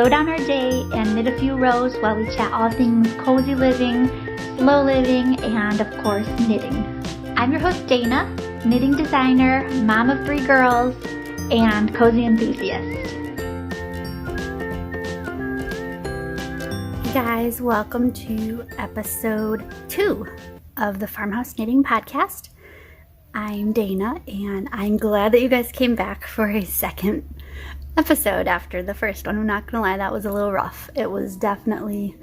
slow down our day and knit a few rows while we chat all things cozy living, slow living, and of course knitting. I'm your host Dayna, knitting designer, mom of 3 girls, and cozy enthusiast. Hey guys, welcome to episode 2 of the Farmhouse Knitting Podcast. I'm Dayna, and I'm glad that you guys came back for a second episode after the first one. I'm not gonna lie, that was a little rough. It was definitely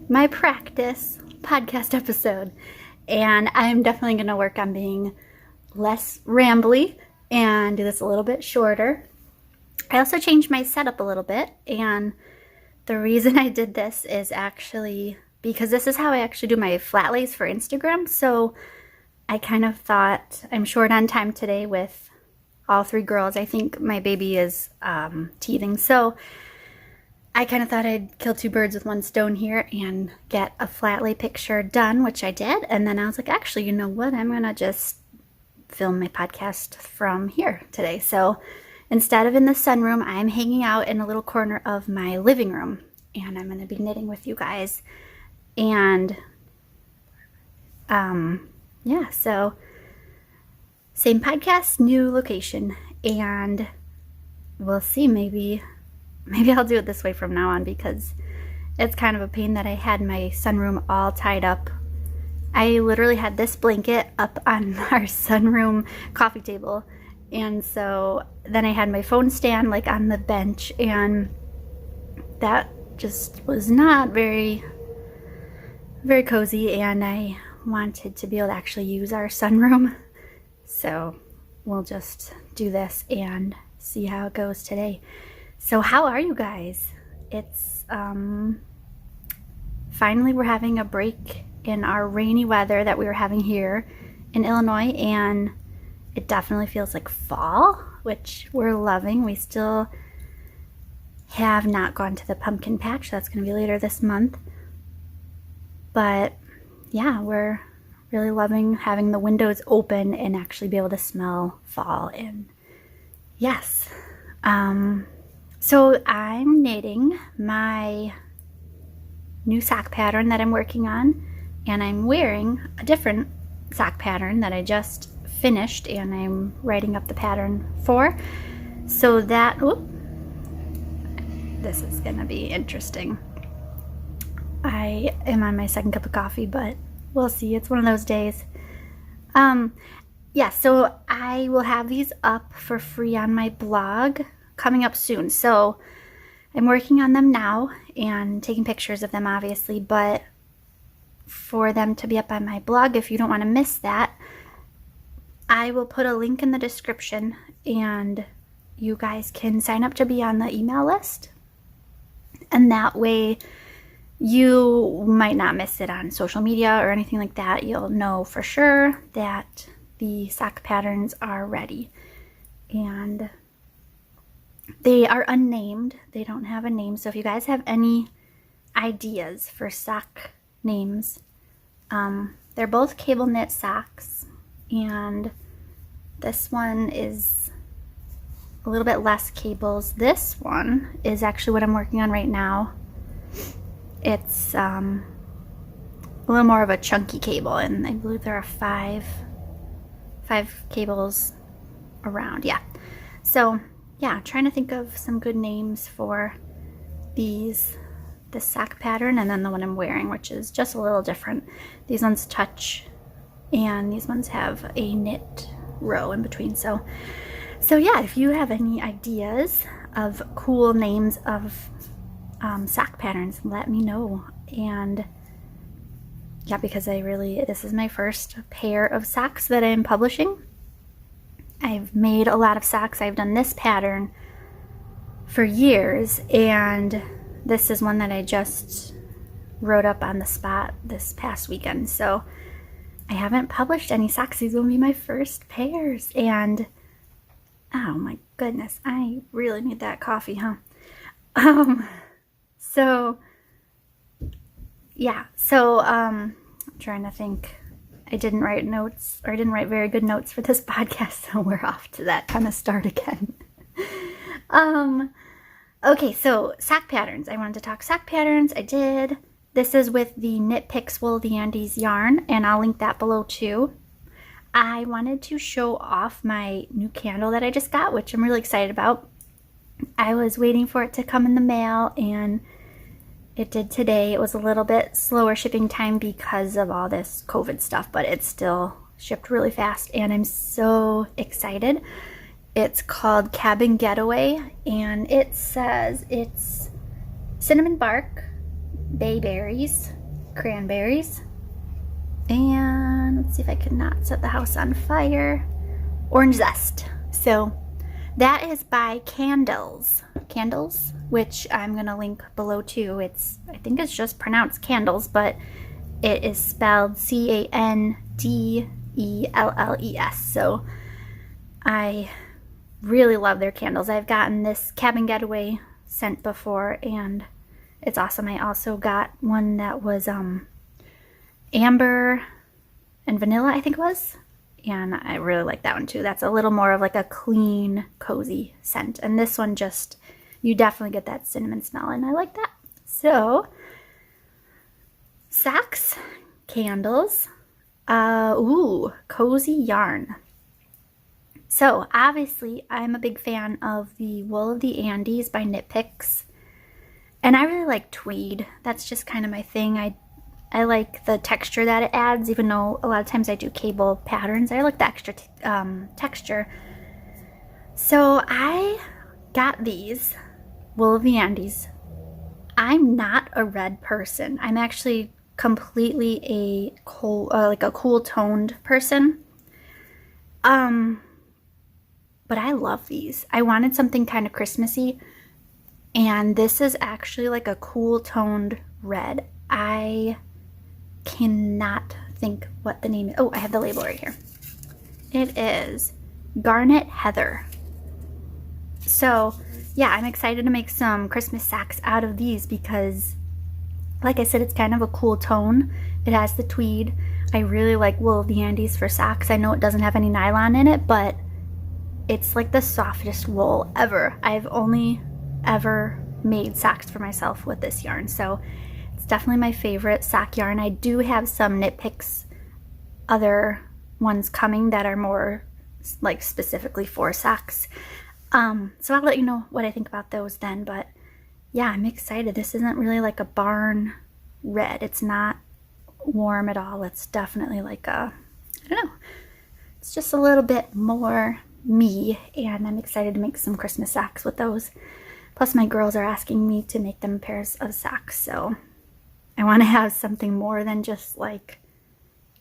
my practice podcast episode, and I'm definitely gonna work on being less rambly and do this a little bit shorter. I also changed my setup a little bit, and the reason I did this is actually because this is how I actually do my flat lays for Instagram. So I kind of thought I'm short on time today with all 3 girls. I think my baby is teething. So I kind of thought I'd kill 2 birds with 1 stone here and get a flat lay picture done, which I did. And then I was like, actually, you know what? I'm going to just film my podcast from here today. So instead of in the sunroom, I'm hanging out in a little corner of my living room. And I'm going to be knitting with you guys. And yeah, so same podcast, new location, and we'll see. Maybe I'll do it this way from now on because it's kind of a pain that I had my sunroom all tied up. I literally had this blanket up on our sunroom coffee table, and so then I had my phone stand like on the bench, and that just was not very cozy, and I wanted to be able to actually use our sunroom. So we'll just do this and see how it goes today. So how are you guys? It's finally we're having a break in our rainy weather that we were having here in Illinois, and it definitely feels like fall, which we're loving. We still have not gone to the pumpkin patch. That's going to be later this month. But yeah, we're really loving having the windows open and actually be able to smell fall. And yes, so I'm knitting my new sock pattern that I'm working on, and I'm wearing a different sock pattern that I just finished and I'm writing up the pattern for. So that, this is gonna be interesting. I am on my 2nd cup of coffee, but we'll see. It's one of those days. Yeah, so I will have these up for free on my blog coming up soon. So I'm working on them now and taking pictures of them, obviously, but for them to be up on my blog, if you don't want to miss that, I will put a link in the description, and you guys can sign up to be on the email list. And that way you might not miss it on social media or anything like that. You'll know for sure that the sock patterns are ready. And they are unnamed. They don't have a name. So if you guys have any ideas for sock names, they're both cable knit socks. And this one is a little bit less cables. This one is actually what I'm working on right now. It's a little more of a chunky cable, and I believe there are 5 cables around. Yeah. So yeah, trying to think of some good names for this sock pattern, and then the one I'm wearing, which is just a little different. These ones touch, and these ones have a knit row in between. So yeah, if you have any ideas of cool names of sock patterns, let me know. And yeah, because this is my first pair of socks that I'm publishing. I've made a lot of socks. I've done this pattern for years, and this is one that I just wrote up on the spot this past weekend. So I haven't published any socks. These will be my first pairs, and oh my goodness, I really need that coffee, huh? So yeah, I'm trying to think. I didn't write notes, or I didn't write very good notes for this podcast, so we're off to that kind of start again. Okay, so sock patterns. I wanted to talk sock patterns. I did. This is with the Knit Picks Wool of the Andes yarn, and I'll link that below too. I wanted to show off my new candle that I just got, which I'm really excited about. I was waiting for it to come in the mail, and it did today. It was a little bit slower shipping time because of all this COVID stuff, but it still shipped really fast, and I'm so excited. It's called Cabin Getaway, and it says it's cinnamon bark, bayberries, cranberries, and let's see if I can not set the house on fire, orange zest. So that is by Candles, which I'm going to link below too. I think it's just pronounced candles, but it is spelled Candelles. So I really love their candles. I've gotten this Cabin Getaway scent before, and it's awesome. I also got one that was amber and vanilla, I think it was, and I really like that one too. That's a little more of like a clean, cozy scent, and this one just, you definitely get that cinnamon smell, and I like that. So socks, candles, cozy yarn. So obviously I'm a big fan of the Wool of the Andes by Knit Picks, and I really like tweed. That's just kind of my thing. I like the texture that it adds, even though a lot of times I do cable patterns. I like the extra texture. So I got these Wool of the Andes. I'm not a red person. I'm actually completely a cool toned person. But I love these. I wanted something kind of Christmassy, and this is actually like a cool toned red. I cannot think what the name is. Oh, I have the label right here. It is Garnet Heather. So yeah, I'm excited to make some Christmas socks out of these because, like I said, it's kind of a cool tone. It has the tweed. I really like Wool of the Andes for socks. I know it doesn't have any nylon in it, but it's like the softest wool ever. I've only ever made socks for myself with this yarn, so it's definitely my favorite sock yarn. I do have some Knit Picks other ones coming that are more like specifically for socks. So I'll let you know what I think about those then, but yeah, I'm excited. This isn't really like a barn red. It's not warm at all. It's definitely like a, I don't know, it's just a little bit more me, and I'm excited to make some Christmas socks with those. Plus my girls are asking me to make them pairs of socks, so I want to have something more than just like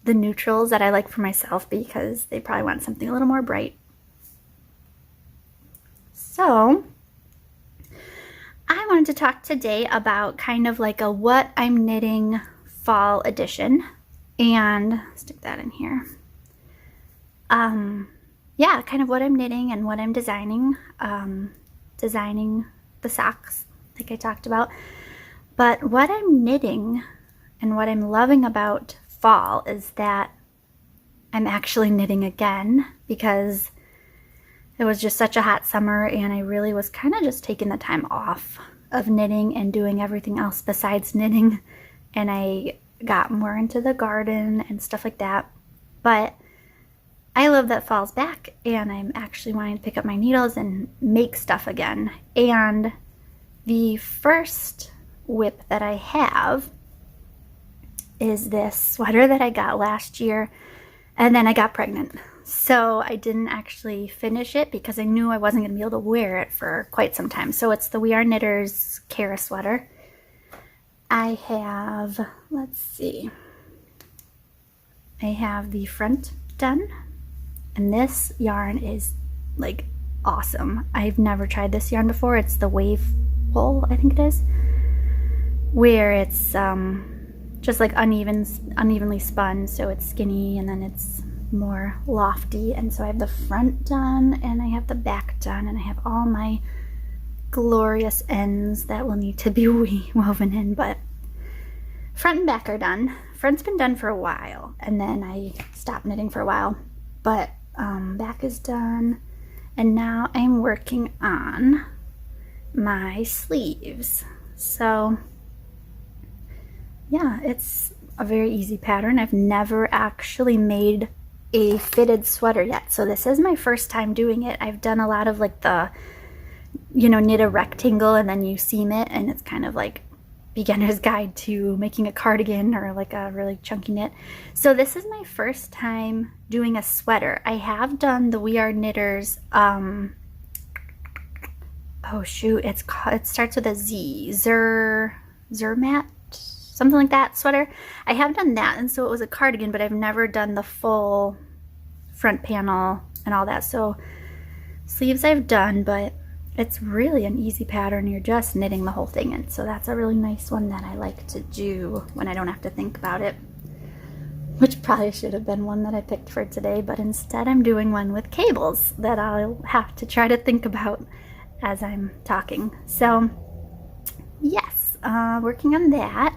the neutrals that I like for myself, because they probably want something a little more bright. So I wanted to talk today about kind of like a what I'm knitting fall edition, and stick that in here. Yeah, kind of what I'm knitting and what I'm designing. Designing the socks, like I talked about. But what I'm knitting and what I'm loving about fall is that I'm actually knitting again, because it was just such a hot summer and I really was kind of just taking the time off of knitting and doing everything else besides knitting, and I got more into the garden and stuff like that. But I love that fall's back, and I'm actually wanting to pick up my needles and make stuff again. And the first whip that I have is this sweater that I got last year, and then I got pregnant. So I didn't actually finish it because I knew I wasn't going to be able to wear it for quite some time. So it's the We Are Knitters Cara sweater. I have, let's see, I have the front done. And this yarn is like awesome. I've never tried this yarn before. It's the Wave Wool, I think it is, where it's just like unevenly spun, so it's skinny and then it's more lofty. And so I have the front done and I have the back done, and I have all my glorious ends that will need to be woven in, but front and back are done. Front's been done for a while, and then I stopped knitting for a while, but back is done, and now I'm working on my sleeves. So yeah, it's a very easy pattern. I've never actually made a fitted sweater yet, so this is my first time doing it. I've done a lot of like the, you know, knit a rectangle and then you seam it, and it's kind of like beginner's guide to making a cardigan or like a really chunky knit. So this is my first time doing a sweater. I have done the We Are Knitters, oh shoot, it starts with a Z, Zermatt, something like that sweater. I have done that, and so it was a cardigan, but I've never done the full front panel and all that. So sleeves I've done, but it's really an easy pattern. You're just knitting the whole thing in. So that's a really nice one that I like to do when I don't have to think about it, which probably should have been one that I picked for today, but instead I'm doing one with cables that I'll have to try to think about as I'm talking. So yes, working on that.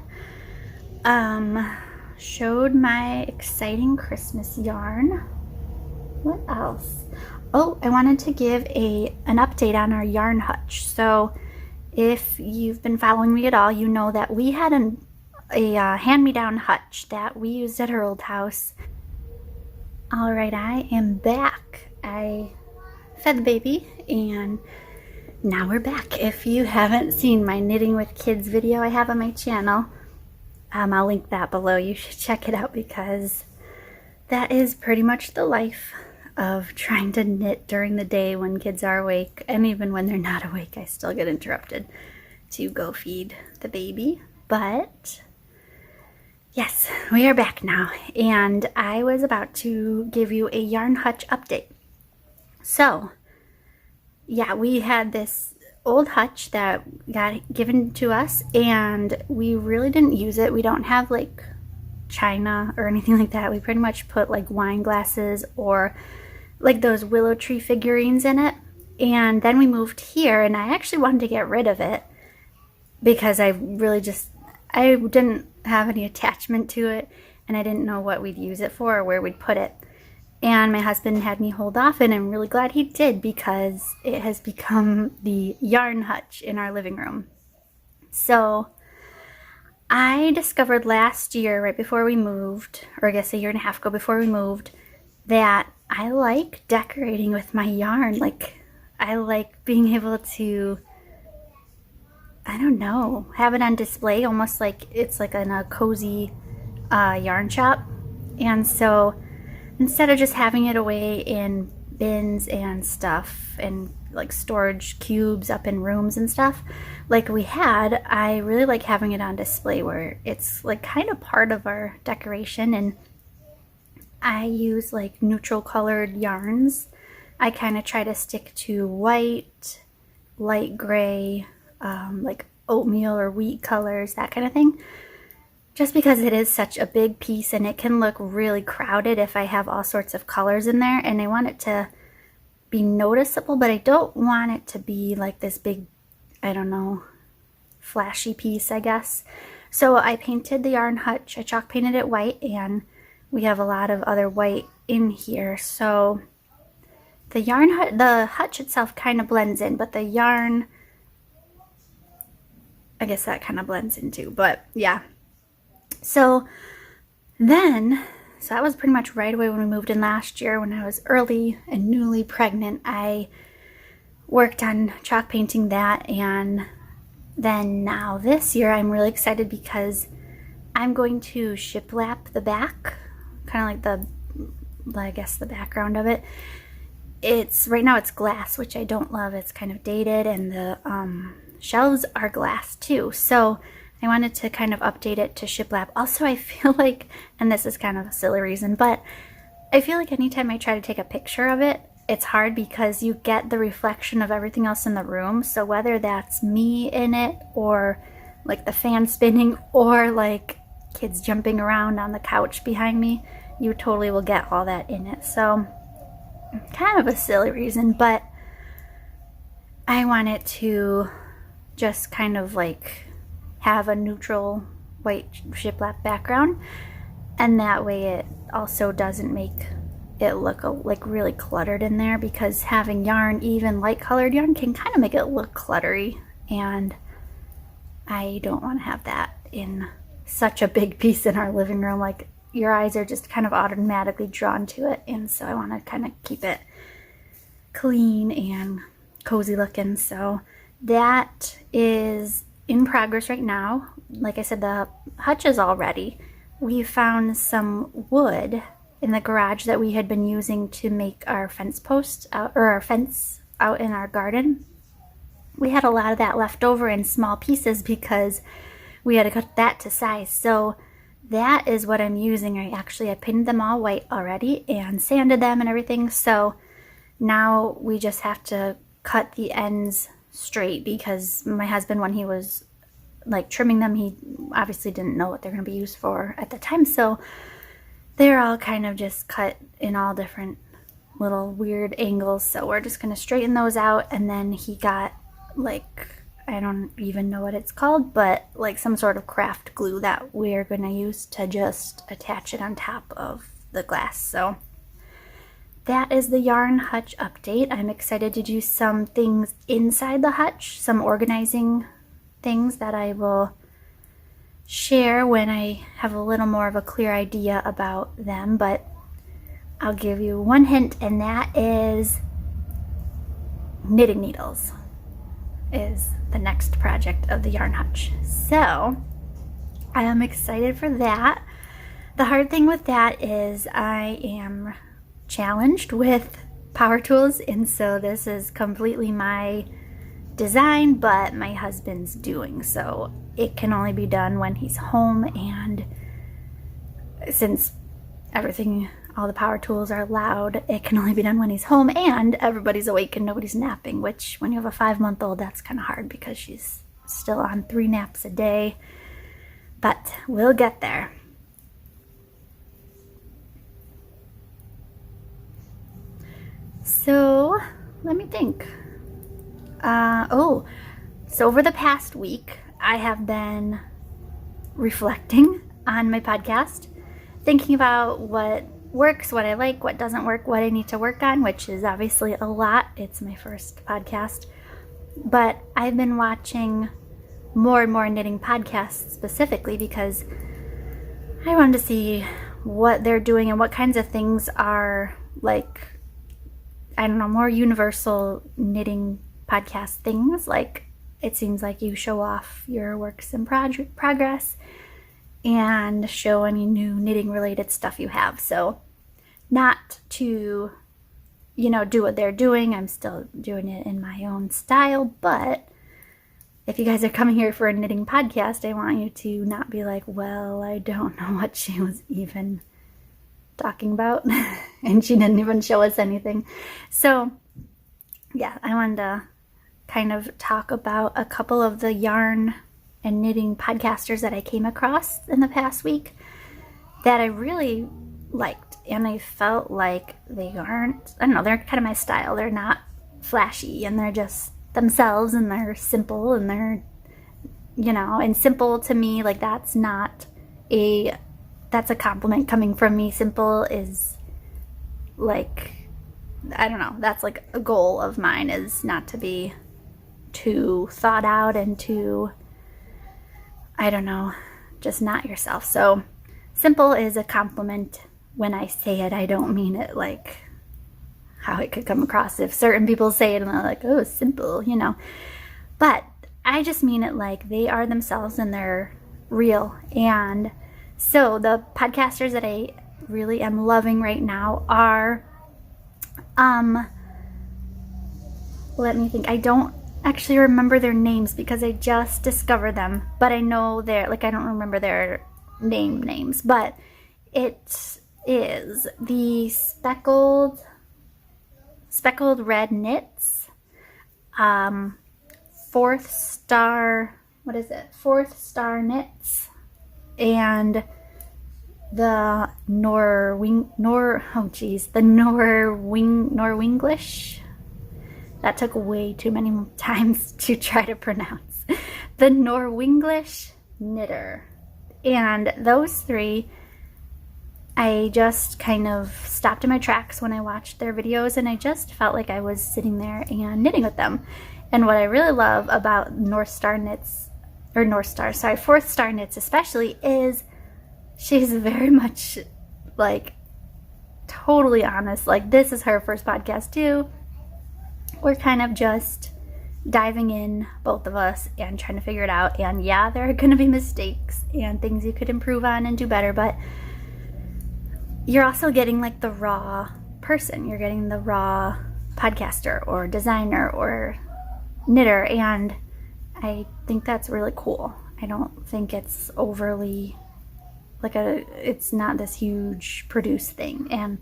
Showed my exciting Christmas yarn. What else? Oh, I wanted to give an update on our yarn hutch. So if you've been following me at all, you know that we had a hand-me-down hutch that we used at our old house. All right, I am back. I fed the baby and now we're back. If you haven't seen my Knitting with Kids video I have on my channel, I'll link that below. You should check it out because that is pretty much the life of trying to knit during the day when kids are awake, and even when they're not awake I still get interrupted to go feed the baby. But yes, we are back now, and I was about to give you a yarn hutch update. So yeah, we had this old hutch that got given to us and we really didn't use it. We don't have like china or anything like that. We pretty much put like wine glasses or like those willow tree figurines in it. And then we moved here, and I actually wanted to get rid of it because I didn't have any attachment to it, and I didn't know what we'd use it for or where we'd put it. And my husband had me hold off, and I'm really glad he did because it has become the yarn hutch in our living room. So I discovered last year, right before we moved, or I guess a year and a half ago before we moved, that I like decorating with my yarn. Like, I like being able to, I don't know, have it on display, almost like it's like in a cozy yarn shop. And so instead of just having it away in bins and stuff and like storage cubes up in rooms and stuff like we had, I really like having it on display where it's like kind of part of our decoration. And I use like neutral colored yarns. I kind of try to stick to white, light gray, like oatmeal or wheat colors, that kind of thing. Just because it is such a big piece and it can look really crowded if I have all sorts of colors in there, and I want it to be noticeable, but I don't want it to be like this big, I don't know, flashy piece, I guess. So I painted the yarn hutch. I chalk painted it white, and we have a lot of other white in here. So the the hutch itself kind of blends in, but the yarn, I guess that kind of blends in too, but yeah. So that was pretty much right away when we moved in last year. When I was early and newly pregnant, I worked on chalk painting that, and then now this year I'm really excited because I'm going to shiplap the back, kind of like I guess the background of it. Right now it's glass, which I don't love. It's kind of dated, and the shelves are glass too. So I wanted to kind of update it to shiplap. Also, I feel like, and this is kind of a silly reason, but I feel like anytime I try to take a picture of it, it's hard because you get the reflection of everything else in the room. So whether that's me in it, or like the fan spinning, or like kids jumping around on the couch behind me, you totally will get all that in it. So kind of a silly reason, but I want it to just kind of like have a neutral white shiplap background, and that way it also doesn't make it look like really cluttered in there, because having yarn, even light colored yarn, can kind of make it look cluttery and I don't want to have that in such a big piece in our living room. Like, your eyes are just kind of automatically drawn to it, and so I want to kind of keep it clean and cozy looking. So that is in progress right now. Like I said, the hutch is all ready. We found some wood in the garage that we had been using to make our fence post out, or our fence out in our garden. We had a lot of that left over in small pieces because we had to cut that to size. So that is what I'm using. I painted them all white already and sanded them and everything. So now we just have to cut the ends straight, because my husband, when he was like trimming them, he obviously didn't know what they're going to be used for at the time. So they're all kind of just cut in all different little weird angles. So we're just going to straighten those out. And then he got, like, I don't even know what it's called, but like some sort of craft glue that we're going to use to just attach it on top of the glass. So that is the yarn hutch update. I'm excited to do some things inside the hutch, some organizing things that I will share when I have a little more of a clear idea about them. But I'll give you one hint, and that is knitting needles is the next project of the yarn hutch. So I am excited for that. The hard thing with that is I am challenged with power tools, and so this is completely my design, but my husband's doing, so it can only be done when he's home. And since everything, all the power tools are loud, it can only be done when he's home and everybody's awake and nobody's napping, which when you have a 5-month-old, that's kind of hard because she's still on 3 naps a day. But we'll get there. So let me think. So over the past week, I have been reflecting on my podcast, thinking about what works, what I like, what doesn't work, what I need to work on, which is obviously a lot. It's my first podcast. But I've been watching more and more knitting podcasts specifically because I wanted to see what they're doing and what kinds of things are, like, I don't know, more universal knitting podcast things. Like, it seems like you show off your works in progress and show any new knitting related stuff you have. So not to, do what they're doing. I'm still doing it in my own style, but if you guys are coming here for a knitting podcast, I want you to not be like, well, I don't know what she was even talking about and she didn't even show us anything. So yeah, I wanted to kind of talk about a couple of the yarn and knitting podcasters that I came across in the past week that I really liked, and I felt like they aren't, I don't know, they're kind of my style. They're not flashy, and they're just themselves, and they're simple, and they're, and simple to me, like, that's a compliment coming from me. Simple is like, I don't know, that's like a goal of mine, is not to be too thought out and too, I don't know, just not yourself. So simple is a compliment. When I say it, I don't mean it like how it could come across if certain people say it and they're like, oh, simple, But I just mean it like they are themselves and they're real. And so the podcasters that I really am loving right now are, let me think. I don't actually remember their names because I just discovered them, but I know I don't remember their names, but it is the Speckled Red Knits, Fourth Star Knits, and the Norwenglish. That took way too many times to try to pronounce. The Norwenglish Knitter. And those three, I just kind of stopped in my tracks when I watched their videos, and I just felt like I was sitting there and knitting with them. And what I really love about Fourth Star Knits especially, is she's very much like totally honest. Like, this is her first podcast too. We're kind of just diving in, both of us, and trying to figure it out. And yeah, there are going to be mistakes and things you could improve on and do better, but you're also getting like the raw person. You're getting the raw podcaster or designer or knitter, and I think that's really cool. I don't think it's overly like it's not this huge produced thing. And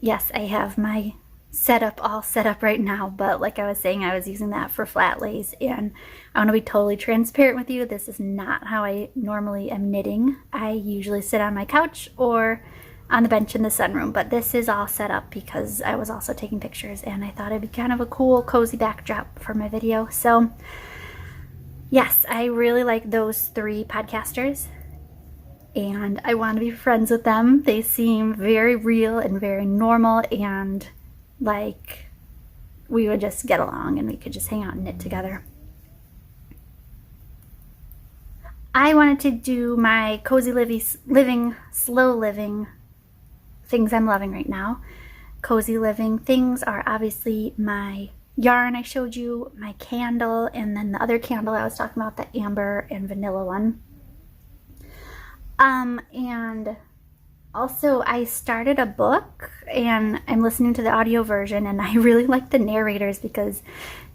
yes, I have my setup all set up right now, but like I was saying, I was using that for flat lays, and I want to be totally transparent with you. This is not how I normally am knitting. I usually sit on my couch or on the bench in the sunroom, but this is all set up because I was also taking pictures, and I thought it'd be kind of a cool cozy backdrop for my video. So yes, I really like those 3 podcasters, and I want to be friends with them. They seem very real and very normal, and like we would just get along and we could just hang out and knit together. I wanted to do my cozy living, slow living things I'm loving right now. Cozy living things are obviously my yarn I showed you, my candle, and then the other candle I was talking about, the amber and vanilla one. And also I started a book, and I'm listening to the audio version, and I really like the narrators because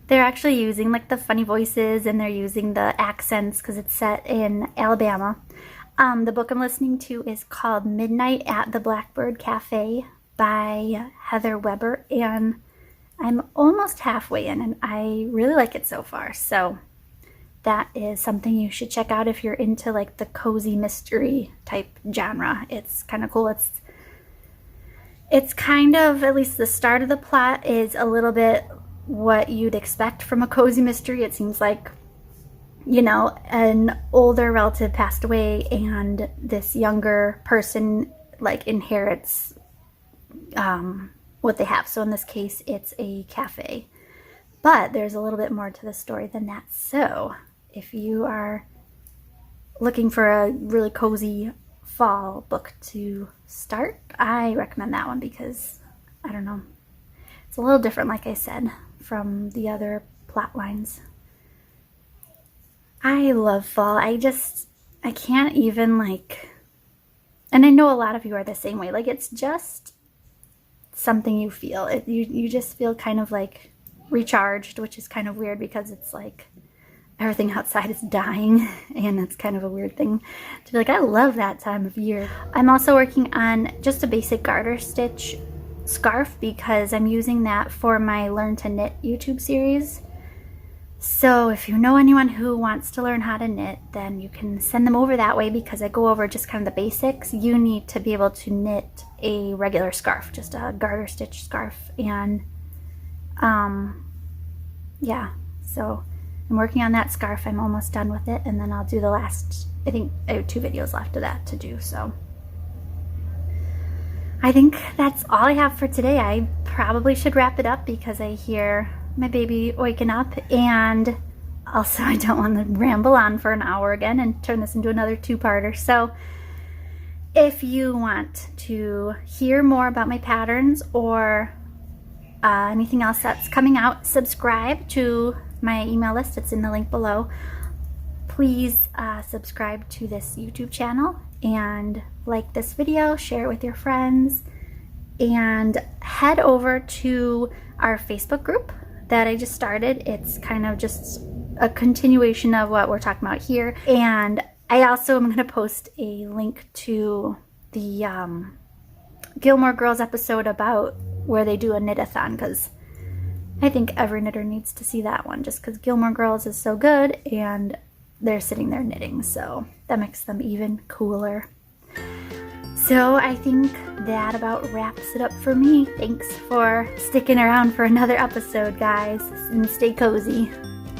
they're actually using like the funny voices, and they're using the accents because it's set in Alabama. The book I'm listening to is called Midnight at the Blackbird Cafe by Heather Weber, and I'm almost halfway in, and I really like it so far. So that is something you should check out if you're into like the cozy mystery type genre. It's kind of cool. It's kind of, at least the start of the plot is a little bit what you'd expect from a cozy mystery. It seems like, you know, an older relative passed away, and this younger person like inherits what they have. So in this case, it's a cafe. But there's a little bit more to the story than that. So if you are looking for a really cozy fall book to start, I recommend that one because, I don't know, it's a little different, like I said, from the other plot lines. I love fall. I can't even like, and I know a lot of you are the same way. Like, it's just something you feel. You just feel kind of like recharged, which is kind of weird because it's like everything outside is dying, and it's kind of a weird thing to be like, I love that time of year. I'm also working on just a basic garter stitch scarf because I'm using that for my Learn to Knit YouTube series. So if you know anyone who wants to learn how to knit, then you can send them over that way because I go over just kind of the basics. You need to be able to knit a regular scarf, just a garter stitch scarf. And yeah, so I'm working on that scarf. I'm almost done with it, and then I'll do the last, I think I have 2 videos left of that to do. So I think that's all I have for today. I probably should wrap it up because I hear my baby waking up, and also I don't want to ramble on for an hour again and turn this into another 2-parter. So if you want to hear more about my patterns or anything else that's coming out, subscribe to my email list. It's in the link below. Please subscribe to this YouTube channel and like this video, share it with your friends, and head over to our Facebook group that I just started. It's kind of just a continuation of what we're talking about here. And I also am going to post a link to the Gilmore Girls episode about where they do a knit-a-thon, because I think every knitter needs to see that one just because Gilmore Girls is so good and they're sitting there knitting, so that makes them even cooler. So I think that about wraps it up for me. Thanks for sticking around for another episode, guys, and stay cozy.